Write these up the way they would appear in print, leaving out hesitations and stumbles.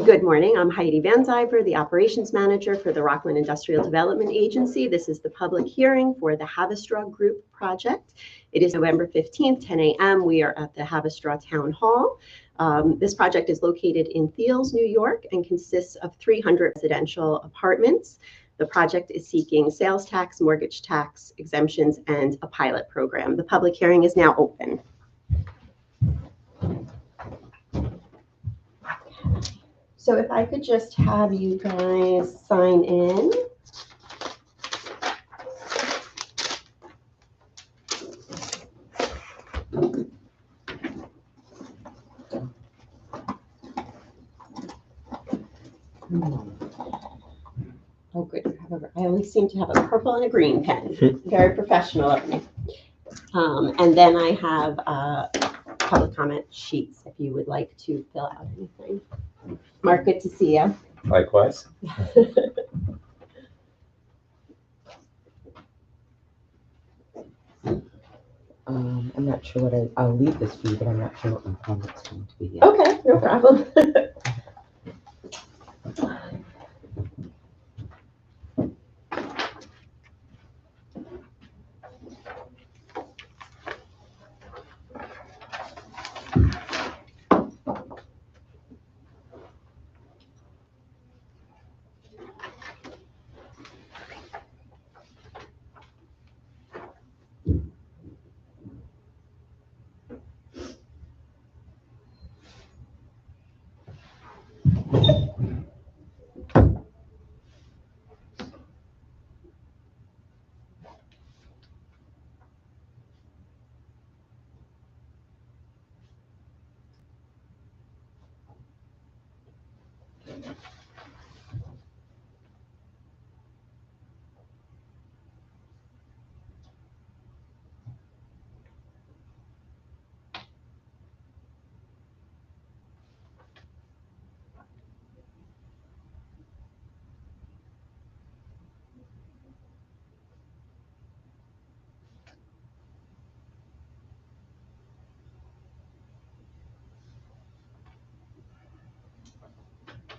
Good morning. I'm Heidi Van Zyver, the Operations Manager for the Rockland Industrial Development Agency. This is the public hearing for the Haverstraw Group project. It is November 15th, 10 a.m. We are at the Haverstraw Town Hall. This project is located in Thiels, New York, and consists of 300 residential apartments. The project is seeking sales tax, mortgage tax exemptions, and a pilot program. The public hearing is now open. So if I could just have you guys sign in. Oh, good. I always seem to have a purple and a green pen. Very professional of me. And then I have public comment sheets if you would like to fill out anything. Mark, good to see you. Likewise. I'm not sure what I'll leave this for you, but I'm not sure what my comment's going to be yet. Okay, no problem.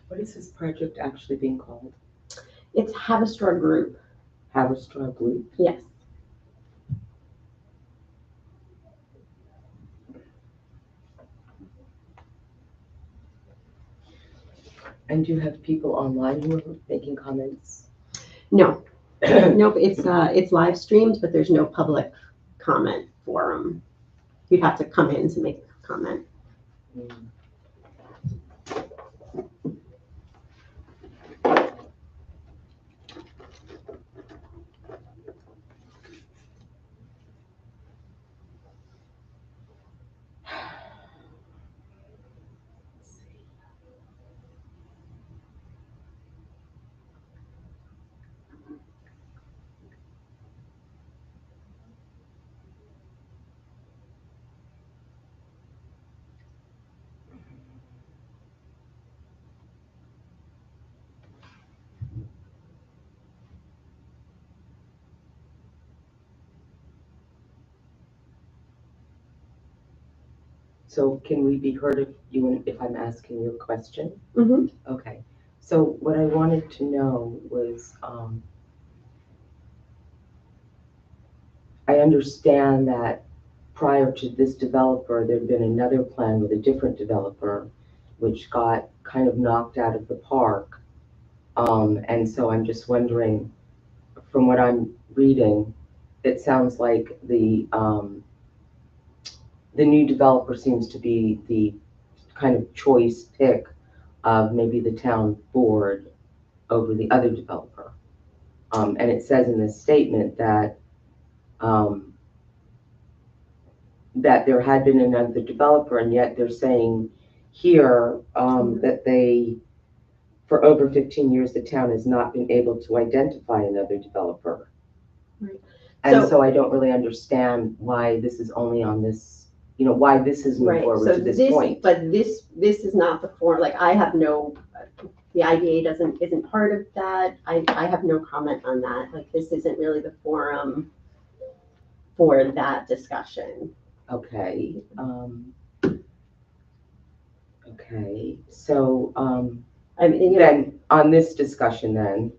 What is this project actually being called? It's Haverstraw Group. Haverstraw Group? Yes. And do you have people online who are making comments? No. Nope. It's live streamed, but there's no public comment forum. You'd have to come in to make a comment. So can we be heard if I'm asking you a question? Mm-hmm. Okay. So what I wanted to know was, I understand that prior to this developer, there'd been another plan with a different developer, which got kind of knocked out of the park. And so I'm just wondering, from what I'm reading, it sounds like the new developer seems to be the kind of choice pick of maybe the town board over the other developer. And it says in this statement that that there had been another developer, and yet they're saying here that they, for over 15 years, the town has not been able to identify another developer. Right. And so I don't really understand why this is only on this, why this has moved forward to this point. But this is not the form. Like I have no, the IDA isn't part of that. I have no comment on that. Like this isn't really the forum for that discussion. Okay. Okay. So I mean, then on this discussion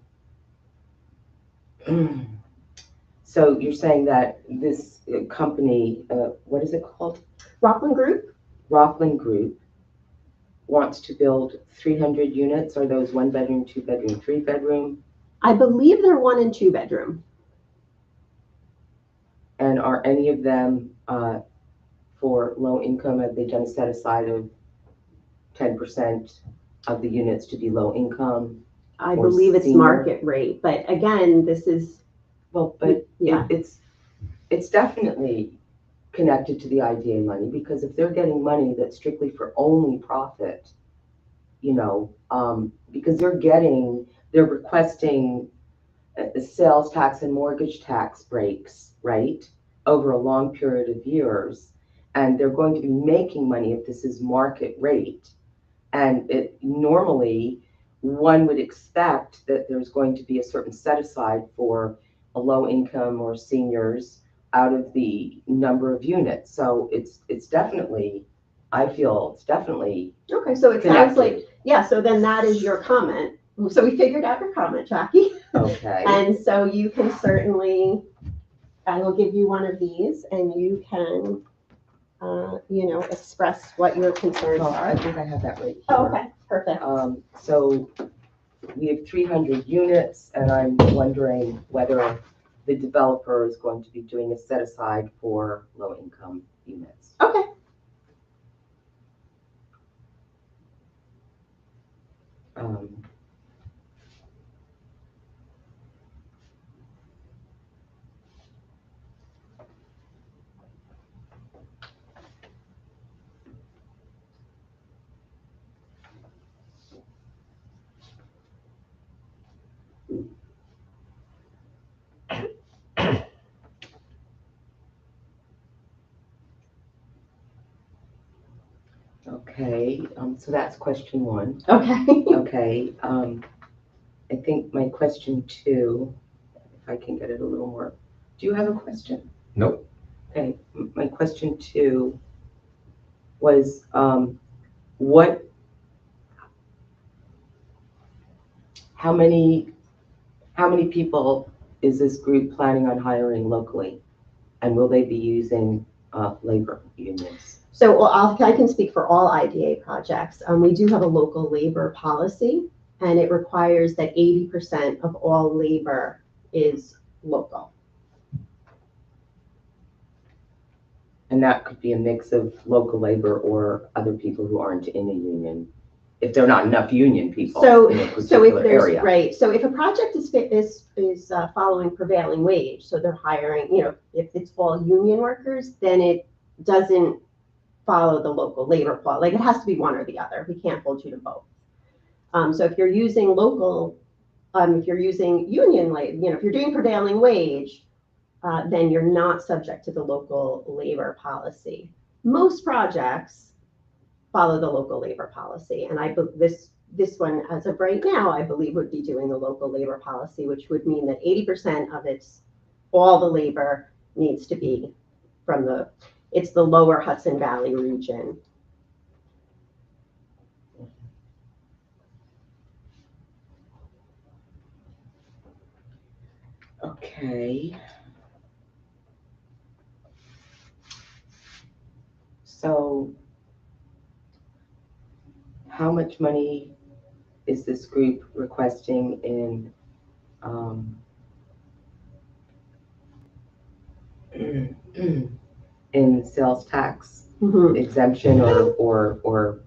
so you're saying that this company, what is it called? Rockland Group? Rockland Group wants to build 300 units. Are those 1 bedroom, 2 bedroom, 3 bedroom? I believe they're 1 and 2 bedroom. And are any of them for low income? Have they done a set aside of 10% of the units to be low income? I Or believe it's senior? market rate, but again, this is, Well, but yeah. it's definitely connected to the IDA money, because if they're getting money that's strictly for only profit, you know, because they're requesting sales tax and mortgage tax breaks, right, over a long period of years, and they're going to be making money if this is market rate. And it normally, one would expect that there's going to be a certain set aside for a low income or seniors out of the number of units. So it's definitely, I feel it's definitely okay, so it sounds like, yeah, so then that is your comment. So we figured out your comment, Jackie. okay. And so you can certainly, I will give you one of these and you can, express what your concerns Well, I are. think I have that right here. Oh, okay, perfect. So we have 300 units, and I'm wondering whether the developer is going to be doing a set aside for low income units. Okay. Okay, so that's question 1. Okay. Okay, I think my question 2, if I can get it a little more. Do you have a question? Nope. Okay, my question 2 was, how many people is this group planning on hiring locally? And will they be using labor unions? So I can speak for all IDA projects. We do have a local labor policy, and it requires that 80% of all labor is local. And that could be a mix of local labor or other people who aren't in a union, if there are not enough union people in a particular area. Right. So if a project is following prevailing wage, so they're hiring, if it's all union workers, then it doesn't follow the local labor law. Like, it has to be one or the other. We can't hold you to both. So if you're using local, if you're using union labor, if you're doing prevailing wage, then you're not subject to the local labor policy. Most projects follow the local labor policy, and this one, as of right now, I believe would be doing the local labor policy, which would mean that 80% of all the labor needs to be from it's the lower Hudson Valley region. Okay. So how much money is this group requesting in in sales tax exemption or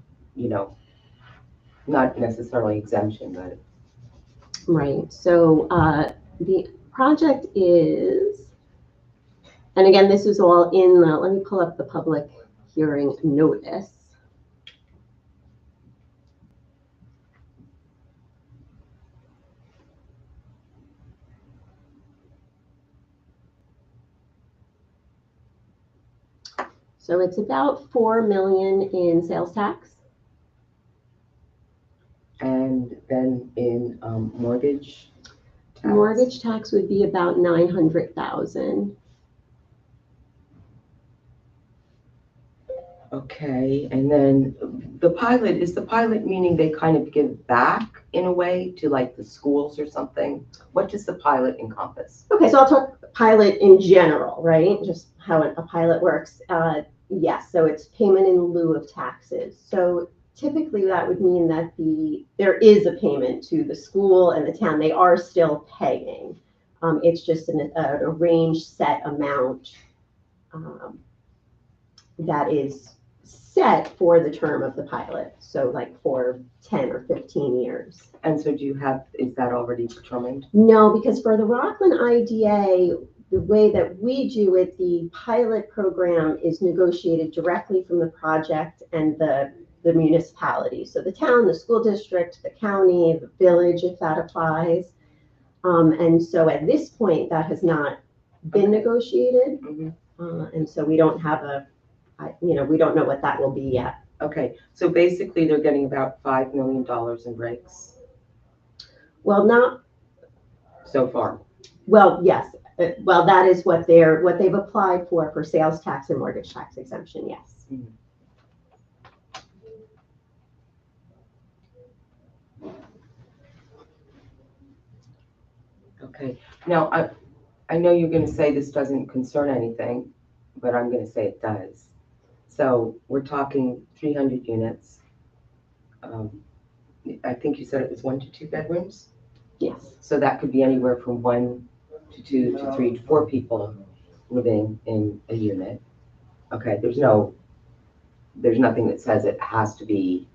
not necessarily exemption, but Right. So the project is, and again, this is all in let me pull up the public hearing notice. So it's about $4 million in sales tax. and then in mortgage tax? Mortgage tax would be about $900,000. Okay, and then is the pilot meaning they kind of give back in a way to like the schools or something? What does the pilot encompass? Okay, so I'll talk pilot in general, right? Just how a pilot works. Yes, so it's payment in lieu of taxes. So typically that would mean that there is a payment to the school and the town. They are still paying. It's just an arranged set amount that is set for the term of the pilot. So like for 10 or 15 years. And so is that already determined? No, because for the Rockland IDA, the way that we do it, the pilot program is negotiated directly from the project and the municipality. So the town, the school district, the county, the village, if that applies. And so at this point, that has not been negotiated. And so we don't have we don't know what that will be yet. Okay, so basically they're getting about $5 million in breaks Well, not so far. Well, yes. Well, that is what they've applied for sales tax and mortgage tax exemption. Yes. Okay. Now, I know you're going to say this doesn't concern anything, but I'm going to say it does. So we're talking 300 units. I think you said it was 1 to 2 bedrooms. Yes. So that could be anywhere from 1 to 2 to 3 to 4 people living in a unit. Okay, there's nothing that says it has to be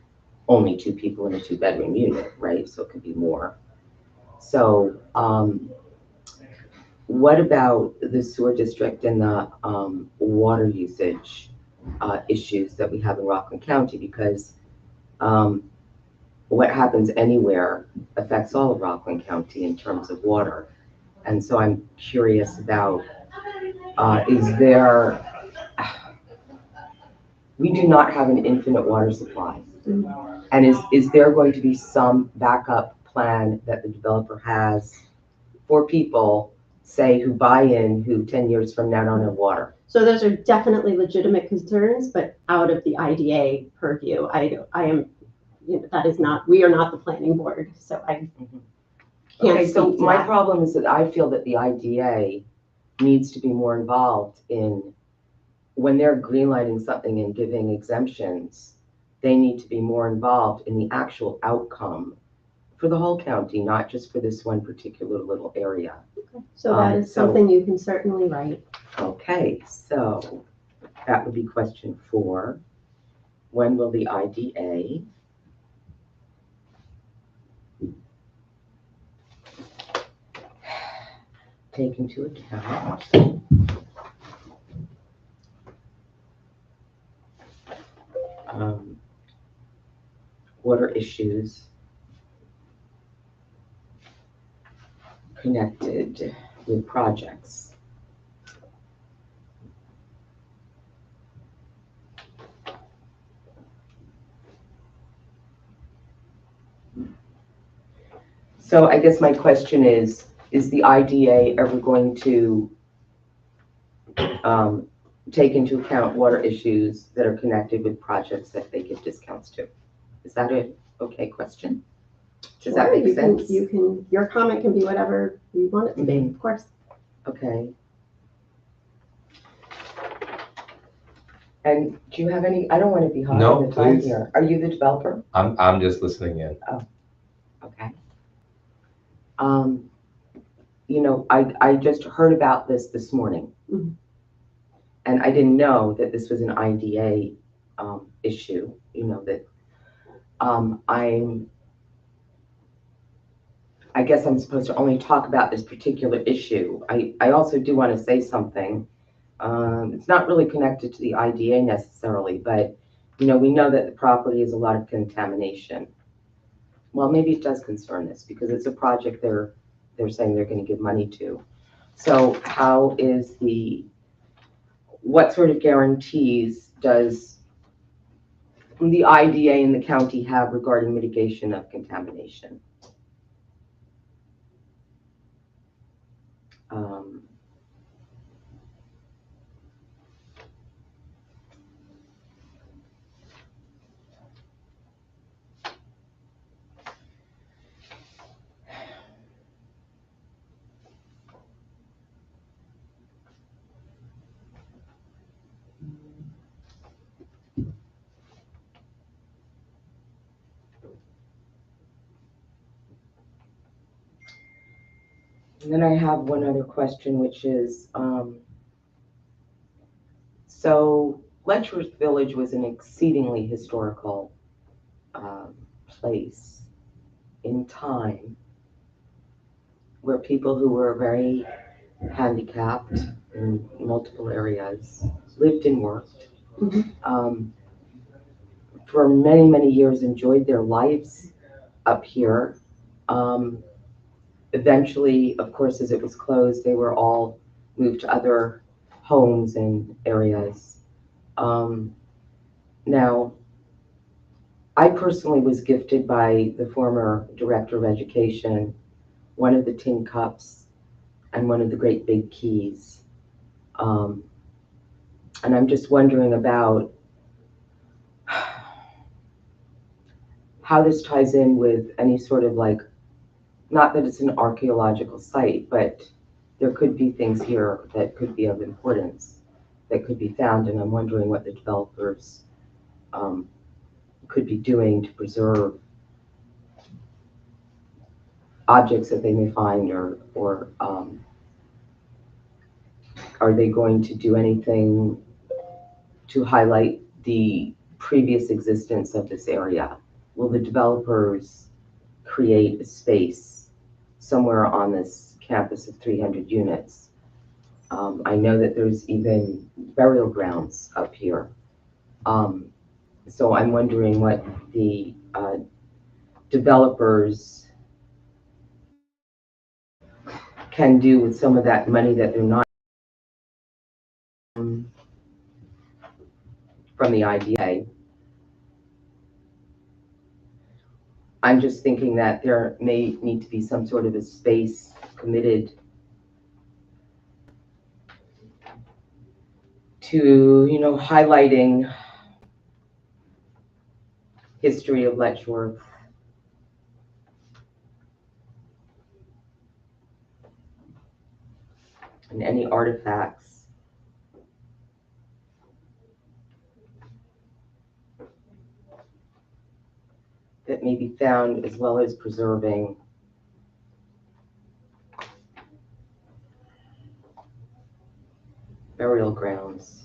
only 2 people in a 2-bedroom unit, right? So it could be more. So what about the sewer district and the water usage issues that we have in Rockland County? Because what happens anywhere affects all of Rockland County in terms of water. And so I'm curious about, we do not have an infinite water supply. And is there going to be some backup plan that the developer has for people, say, who buy in, who 10 years from now don't have water? So those are definitely legitimate concerns, but out of the IDA purview. I am, that is not, we are not the planning board, so I can't Okay, so speak to my that. problem is that I feel that the IDA needs to be more involved in, when they're greenlighting something and giving exemptions, they need to be more involved in the actual outcome for the whole county, not just for this one particular little area. Okay. So that is something you can certainly write. Okay, so that would be question 4. When will the IDA take into account water issues connected with projects? So I guess my question is the IDA ever going to take into account water issues that are connected with projects that they give discounts to? Is that an okay question? Does that make sense? Your comment can be whatever you want it to be, of course. Okay. And do you have any, I don't want to be hard on the time here. Are you the developer? I'm just listening in. Oh, okay. I just heard about this morning. Mm-hmm. And I didn't know that this was an IDA issue, that I guess I'm supposed to only talk about this particular issue. I also do want to say something. It's not really connected to the IDA necessarily, but we know that the property has a lot of contamination. Well, maybe it does concern this because it's a project they're saying they're going to give money to. So what sort of guarantees does the IDA and the county have regarding mitigation of contamination? And then I have one other question, which is, so Letchworth Village was an exceedingly historical place in time where people who were very handicapped in multiple areas lived and worked. For many, many years enjoyed their lives up here. Eventually, of course, as it was closed, they were all moved to other homes and areas. Now, I personally was gifted by the former director of education one of the tin cups and one of the great big keys. And I'm just wondering about how this ties in with any sort of like, not that it's an archaeological site, but there could be things here that could be of importance that could be found. And I'm wondering what the developers could be doing to preserve objects that they may find, or are they going to do anything to highlight the previous existence of this area? Will the developers create a space somewhere on this campus of 300 units? I know that there's even burial grounds up here. So I'm wondering what the developers can do with some of that money that they're not from the IDA. I'm just thinking that there may need to be some sort of a space committed to, you know, highlighting history of Letchworth. And any artifacts that may be found, as well as preserving burial grounds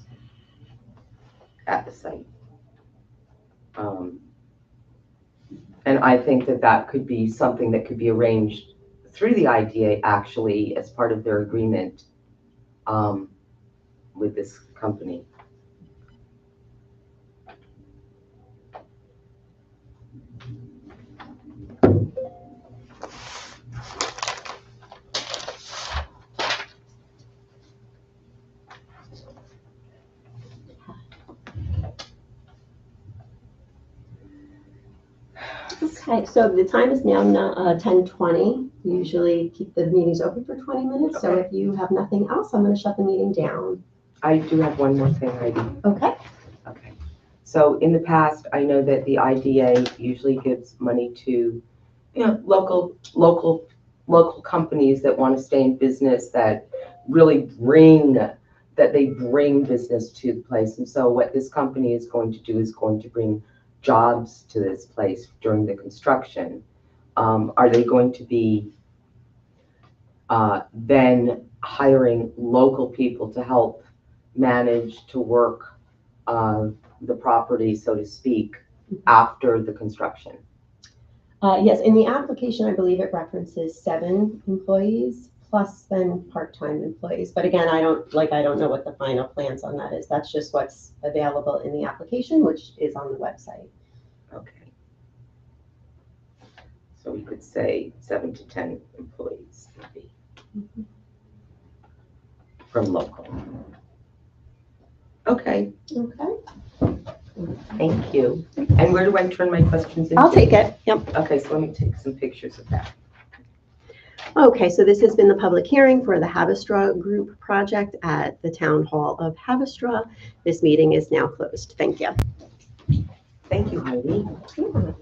at the site. And I think that that could be something that could be arranged through the IDA, actually, as part of their agreement with this company. Okay, so the time is now 10:20. We usually keep the meetings open for 20 minutes. So if you have nothing else, I'm going to shut the meeting down. I do have one more thing, Heidi. Okay. Okay. So in the past, I know that the IDA usually gives money to, you know, local companies that want to stay in business, that really bring business to the place. And so what this company is going to do is going to bring jobs to this place during the construction. Are they going to be then hiring local people to help manage to work the property, so to speak, after the construction? Yes, in the application, I believe it references 7 employees plus then part-time employees. But again, I don't know what the final plans on that is. That's just what's available in the application, which is on the website. Okay. So we could say 7 to 10 employees maybe from local. Okay. Okay. Thank you. And where do I turn my questions into? I'll take it. Yep. Okay, so let me take some pictures of that. Okay, so this has been the public hearing for the Haverstraw Group project at the Town Hall of Haverstraw. This meeting is now closed. Thank you. Thank you, Heidi. Yeah.